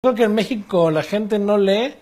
Creo que en México la gente no lee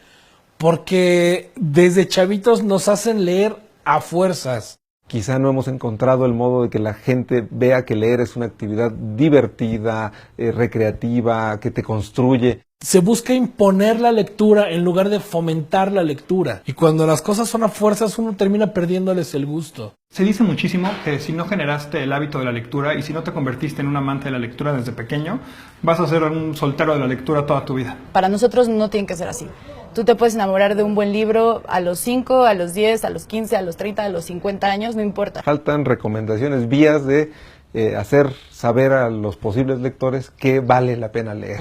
porque desde chavitos nos hacen leer a fuerzas. Quizá no hemos encontrado el modo de que la gente vea que leer es una actividad divertida, recreativa, que te construye. Se busca imponer la lectura en lugar de fomentar la lectura. Y cuando las cosas son a fuerzas, uno termina perdiéndoles el gusto. Se dice muchísimo que si no generaste el hábito de la lectura y si no te convertiste en un amante de la lectura desde pequeño, vas a ser un soltero de la lectura toda tu vida. Para nosotros no tiene que ser así. Tú te puedes enamorar de un buen libro a los 5, a los 10, a los 15, a los 30, a los 50 años, no importa. Faltan recomendaciones, vías de hacer saber a los posibles lectores que vale la pena leer.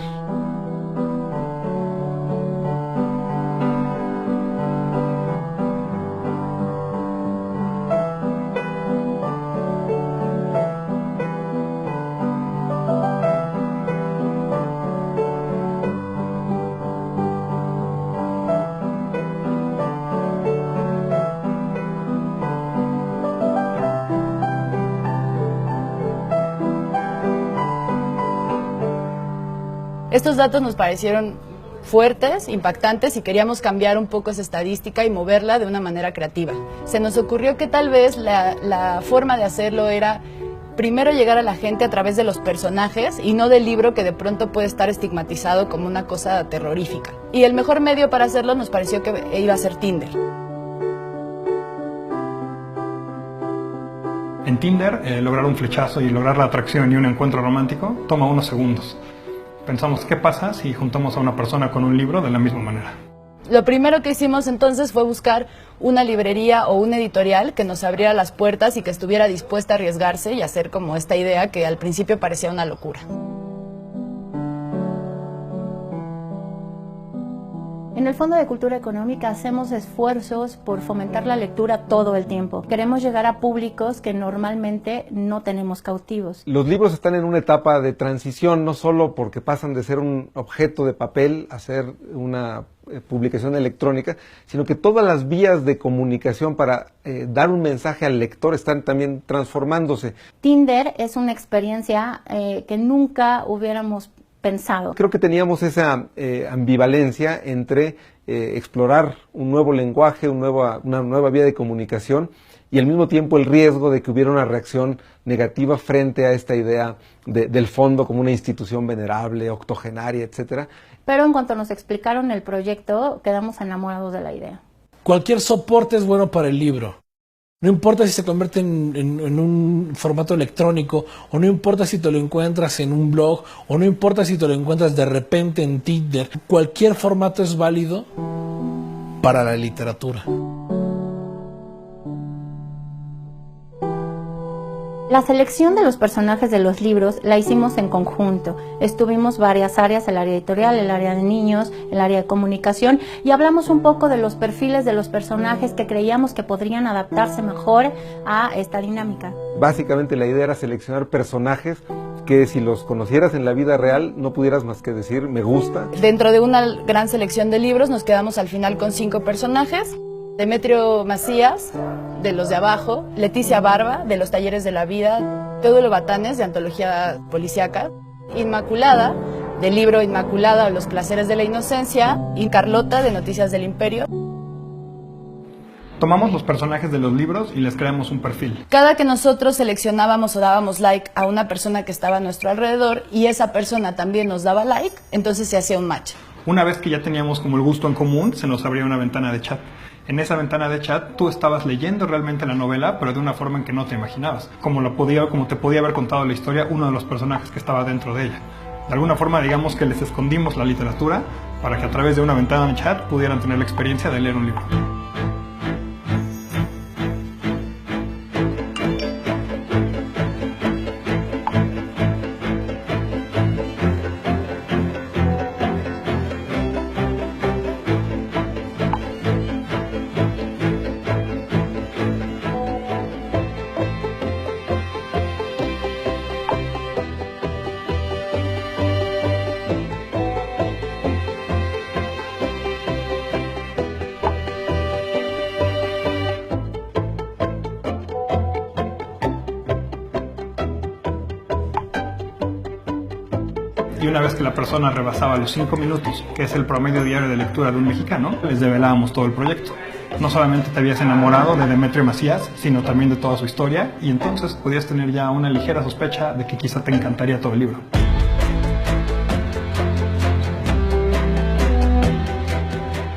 Estos datos nos parecieron fuertes, impactantes y queríamos cambiar un poco esa estadística y moverla de una manera creativa. Se nos ocurrió que tal vez la forma de hacerlo era primero llegar a la gente a través de los personajes y no del libro que de pronto puede estar estigmatizado como una cosa terrorífica. Y el mejor medio para hacerlo nos pareció que iba a ser Tinder. En Tinder, lograr un flechazo y lograr la atracción y un encuentro romántico toma unos segundos. Pensamos, ¿qué pasa si juntamos a una persona con un libro de la misma manera? Lo primero que hicimos entonces fue buscar una librería o un editorial que nos abriera las puertas y que estuviera dispuesta a arriesgarse y hacer como esta idea que al principio parecía una locura. En el Fondo de Cultura Económica hacemos esfuerzos por fomentar la lectura todo el tiempo. Queremos llegar a públicos que normalmente no tenemos cautivos. Los libros están en una etapa de transición, no solo porque pasan de ser un objeto de papel a ser una publicación electrónica, sino que todas las vías de comunicación para dar un mensaje al lector están también transformándose. Tinder es una experiencia que nunca hubiéramos pensado. Creo que teníamos esa ambivalencia entre explorar un nuevo lenguaje, una nueva vía de comunicación y al mismo tiempo el riesgo de que hubiera una reacción negativa frente a esta idea del fondo como una institución venerable, octogenaria, etcétera. Pero en cuanto nos explicaron el proyecto, quedamos enamorados de la idea. Cualquier soporte es bueno para el libro. No importa si se convierte en un formato electrónico, o no importa si te lo encuentras en un blog, o no importa si te lo encuentras de repente en Tinder. Cualquier formato es válido para la literatura. La selección de los personajes de los libros la hicimos en conjunto. Estuvimos varias áreas, el área editorial, el área de niños, el área de comunicación, y hablamos un poco de los perfiles de los personajes que creíamos que podrían adaptarse mejor a esta dinámica. Básicamente la idea era seleccionar personajes que si los conocieras en la vida real no pudieras más que decir me gusta. Dentro de una gran selección de libros nos quedamos al final con 5 personajes. Demetrio Macías, de Los de Abajo, Leticia Barba, de Los Talleres de la Vida, Teodulo Batanes, de Antología Policíaca, Inmaculada, del libro Inmaculada o Los Placeres de la Inocencia, y Carlota, de Noticias del Imperio. Tomamos los personajes de los libros y les creamos un perfil. Cada que nosotros seleccionábamos o dábamos like a una persona que estaba a nuestro alrededor y esa persona también nos daba like, entonces se hacía un match. Una vez que ya teníamos como el gusto en común, se nos abría una ventana de chat. En esa ventana de chat tú estabas leyendo realmente la novela, pero de una forma en que no te imaginabas. Como te podía haber contado la historia uno de los personajes que estaba dentro de ella. De alguna forma, digamos que les escondimos la literatura para que a través de una ventana de chat pudieran tener la experiencia de leer un libro. una vez que la persona rebasaba los 5 minutos, que es el promedio diario de lectura de un mexicano, les develábamos todo el proyecto. No solamente te habías enamorado de Demetrio Macías, sino también de toda su historia, y entonces podías tener ya una ligera sospecha de que quizá te encantaría todo el libro.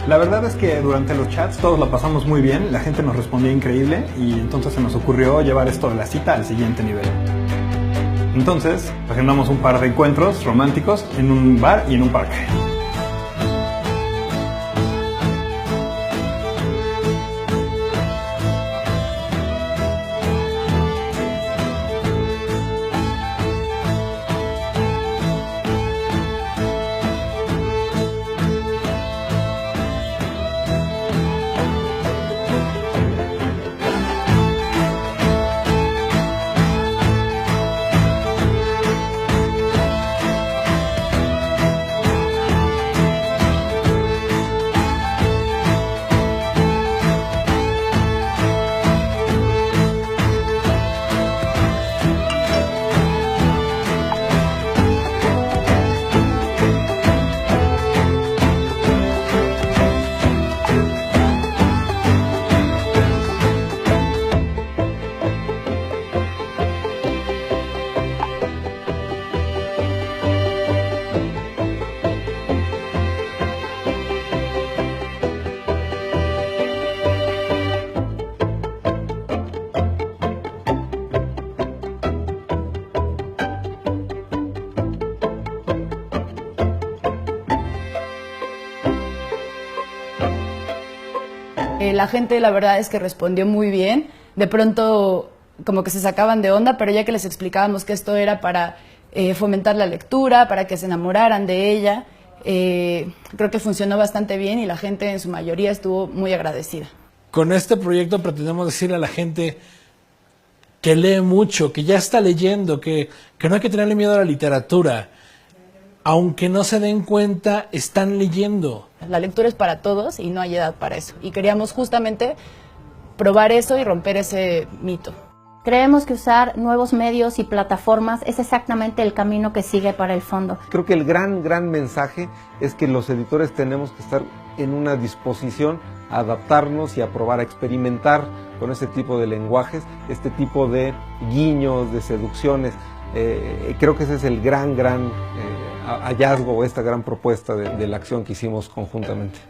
La verdad es que durante los chats todos la pasamos muy bien, la gente nos respondía increíble y entonces se nos ocurrió llevar esto de la cita al siguiente nivel. Entonces, agendamos un par de encuentros románticos en un bar y en un parque. La gente, la verdad es que respondió muy bien. De pronto como que se sacaban de onda, pero ya que les explicábamos que esto era para fomentar la lectura, para que se enamoraran de ella, creo que funcionó bastante bien y la gente en su mayoría estuvo muy agradecida. Con este proyecto pretendemos decirle a la gente que lee mucho, que ya está leyendo, que no hay que tenerle miedo a la literatura. Aunque no se den cuenta, están leyendo. La lectura es para todos y no hay edad para eso. Y queríamos justamente probar eso y romper ese mito. Creemos que usar nuevos medios y plataformas es exactamente el camino que sigue para el fondo. Creo que el gran mensaje es que los editores tenemos que estar en una disposición a adaptarnos y a probar, a experimentar con este tipo de lenguajes, este tipo de guiños, de seducciones. Creo que ese es el gran hallazgo o esta gran propuesta de la acción que hicimos conjuntamente.